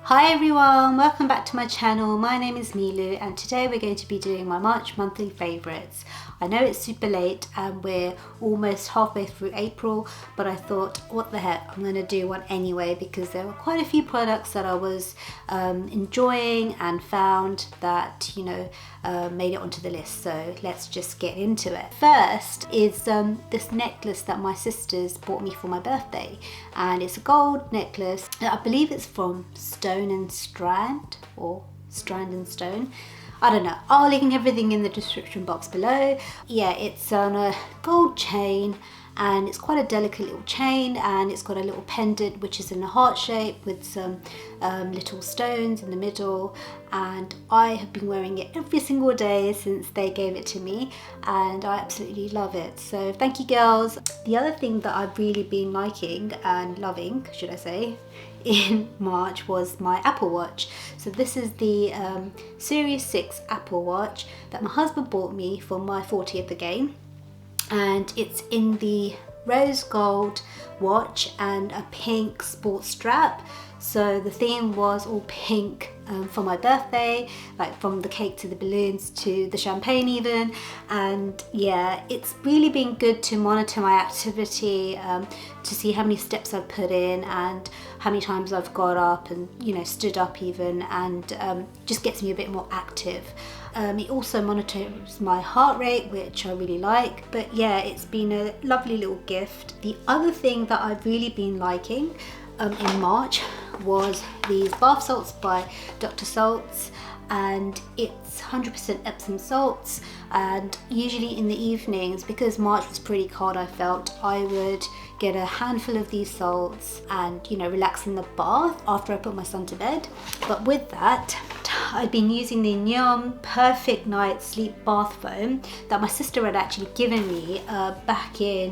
Hi everyone, welcome back to my channel. My name is Milu and today we're going to be doing my March monthly favourites. I know it's super late and we're almost halfway through April, but I thought what the heck, I'm going to do one anyway because there were quite a few products that I was enjoying and found that, made it onto the list. So let's just get into it. First is this necklace that my sisters bought me for my birthday, and it's a gold necklace. I believe it's from Stone and Strand, or Strand and Stone. I don't know. I'll link everything in the description box below. Yeah, it's on a gold chain and it's quite a delicate little chain, and it's got a little pendant which is in a heart shape with some little stones in the middle, and I have been wearing it every single day since they gave it to me and I absolutely love it. So thank you girls. The other thing that I've really been liking and loving, should I say, in March was my Apple Watch. So this is the Series 6 Apple Watch that my husband bought me for my 40th again, and it's in the rose gold watch and a pink sports strap. So the theme was all pink for my birthday, like from the cake to the balloons to the champagne even. And yeah, it's really been good to monitor my activity, to see how many steps I've put in and how many times I've got up and stood up even, and just gets me a bit more active. It also monitors my heart rate, which I really like. But yeah, it's been a lovely little gift. The other thing that I've really been liking in March was these bath salts by Drsalts, and it's 100% Epsom salts. And usually in the evenings, because March was pretty cold, I felt I would get a handful of these salts and relax in the bath after I put my son to bed. But with that, I've been using the NEOM Perfect Night Sleep Bath Foam that my sister had actually given me back in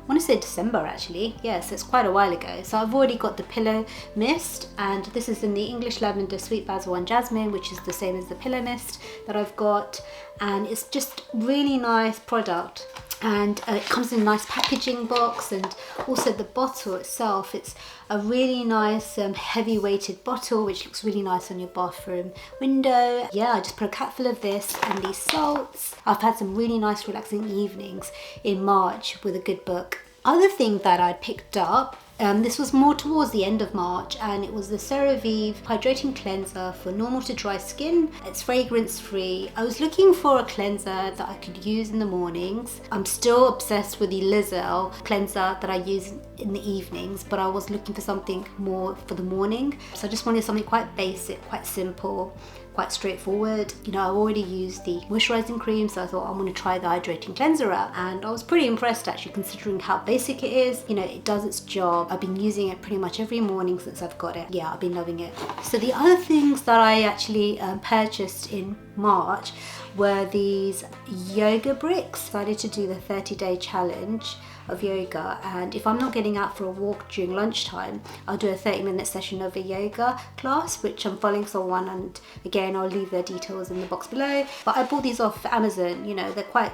I want to say December actually, yeah, so it's quite a while ago. So I've already got the pillow mist, and this is in the English Lavender, Sweet Basil and Jasmine, which is the same as the pillow mist that I've got, and it's just really nice product. And it comes in a nice packaging box, and also the bottle itself, it's a really nice heavy weighted bottle which looks really nice on your bathroom window. Yeah, I just put a capful of this and these salts. I've had some really nice relaxing evenings in March with a good book. Other thing that I picked up, this was more towards the end of March, and it was the CeraVive Hydrating Cleanser for normal to dry skin. It's fragrance free. I was looking for a cleanser that I could use in the mornings. I'm still obsessed with the Lizelle cleanser that I use in the evenings, but I was looking for something more for the morning. So I just wanted something quite basic, quite simple, quite straightforward. I've already used the moisturizing cream, so I thought I'm going to try the hydrating cleanser out, and I was pretty impressed actually, considering how basic it is. It does its job. I've been using it pretty much every morning since I've got it. Yeah, I've been loving it. So the other things that I actually purchased in March were these yoga bricks. I decided to do the 30-day challenge of yoga, and if I'm not getting out for a walk during lunchtime, I'll do a 30-minute session of a yoga class, which I'm following someone, and again I'll leave their details in the box below. But I bought these off Amazon. They're quite,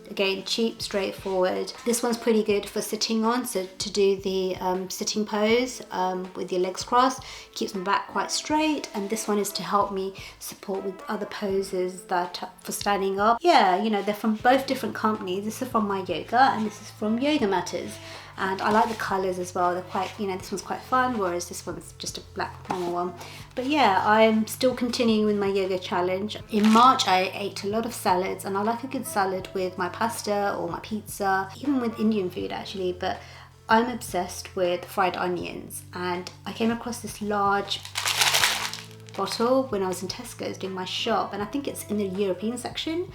again, cheap, straightforward. This one's pretty good for sitting on, so to do the sitting pose with your legs crossed, keeps my back quite straight. And this one is to help me support with other poses that for standing up. Yeah, they're from both different companies. This is from My Yoga and this is from Yogamatters. And I like the colours as well. They're quite, this one's quite fun, whereas this one's just a black normal one. But yeah, I'm still continuing with my yoga challenge. In March, I ate a lot of salads, and I like a good salad with my pasta or my pizza, even with Indian food actually. But I'm obsessed with fried onions, and I came across this large bottle when I was in Tesco's doing my shop, and I think it's in the European section.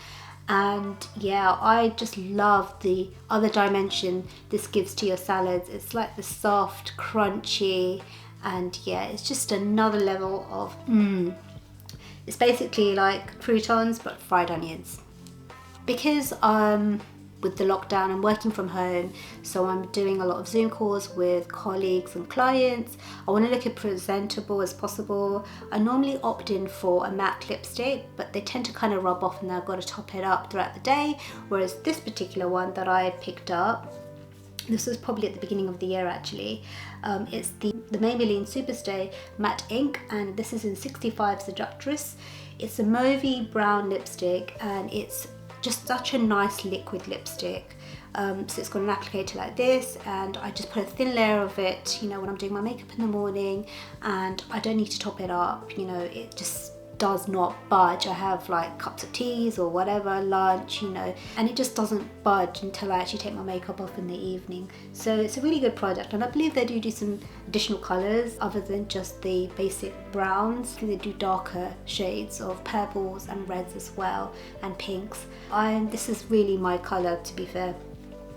And yeah, I just love the other dimension this gives to your salads. It's like the soft, crunchy, and yeah, it's just another level of It's basically like croutons but fried onions. Because with the lockdown, I'm working from home, so I'm doing a lot of Zoom calls with colleagues and clients. I want to look as presentable as possible. I normally opt in for a matte lipstick, but they tend to kind of rub off and I've got to top it up throughout the day, whereas this particular one that I picked up This was probably at the beginning of the year actually. It's the Maybelline Superstay Matte Ink, and this is in 65 Seductress. It's a mauvey brown lipstick, and it's just such a nice liquid lipstick. So it's got an applicator like this, and I just put a thin layer of it, you know, when I'm doing my makeup in the morning, and I don't need to top it up, you know, it just does not budge. I have like cups of teas or whatever, lunch, you know, and it just doesn't budge until I actually take my makeup off in the evening. So it's a really good product, and I believe they do some additional colours other than just the basic browns. They do darker shades of purples and reds as well, and pinks. This is really my colour, to be fair.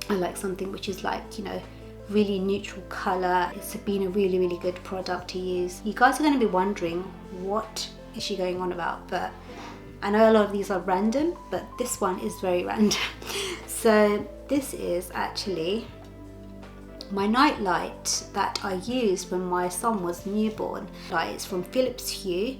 I like something which is like, you know, really neutral colour. It's been a really good product to use. You guys are going to be wondering, what is she going on about? But I know a lot of these are random, but this one is very random. So this is actually my night light that I used when my son was newborn. It's from Philips Hue.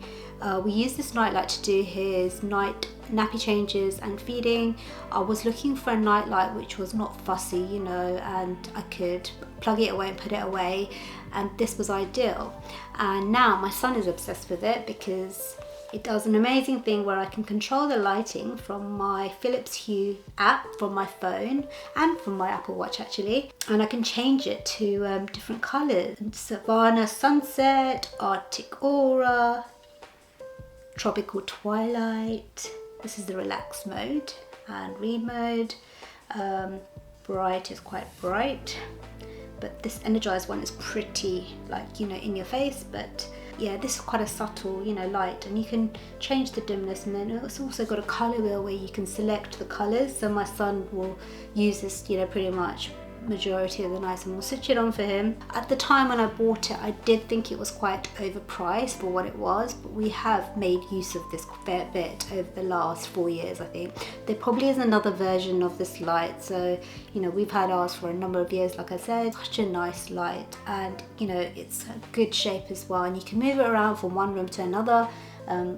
We used this night light to do his night nappy changes and feeding. I was looking for a night light which was not fussy, you know, and I could plug it away and put it away, and this was ideal. And now my son is obsessed with it because it does an amazing thing where I can control the lighting from my Philips Hue app, from my phone and from my Apple Watch actually, and I can change it to different colours: Savannah Sunset, Arctic Aura, Tropical Twilight. This is the relax mode, and read mode. Bright is quite bright, but this energized one is pretty, like, you know, in your face. But yeah, this is quite a subtle, you know, light, and you can change the dimness, and then it's also got a color wheel where you can select the colors. So my son will use this, you know, pretty much majority of the nights, and we'll switch it on for him. At the time when I bought it, I did think it was quite overpriced for what it was, but we have made use of this a fair bit over the last 4 years, I think. There probably is another version of this light, so, you know, we've had ours for a number of years. Like I said, such a nice light, and, you know, it's a good shape as well, and you can move it around from one room to another,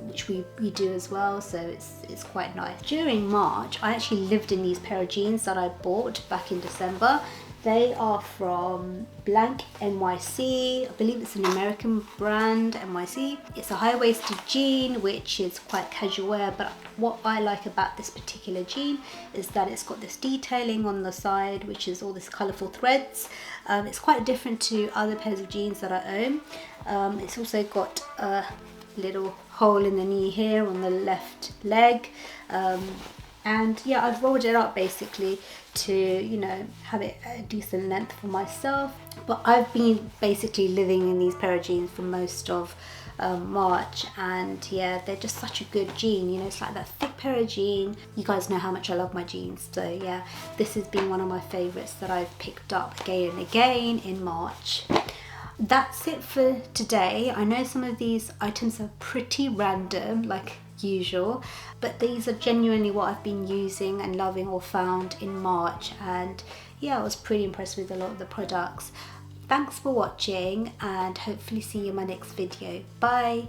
which we do as well, so it's quite nice. During March, I actually lived in these pair of jeans that I bought back in December. They are from Blank NYC. I believe it's an American brand, NYC. It's a high-waisted jean, which is quite casual wear, but what I like about this particular jean is that it's got this detailing on the side, which is all this colourful threads. It's quite different to other pairs of jeans that I own. It's also got a little hole in the knee here on the left leg, and yeah, I've rolled it up basically to, you know, have it a decent length for myself. But I've been basically living in these pair of jeans for most of March, and yeah, they're just such a good jean, you know. It's like that thick pair of jean. You guys know how much I love my jeans, so yeah, this has been one of my favorites that I've picked up again and again in March. That's it for today. I know some of these items are pretty random, like usual, but these are genuinely what I've been using and loving or found in March, and yeah, I was pretty impressed with a lot of the products. Thanks for watching, and hopefully see you in my next video. Bye!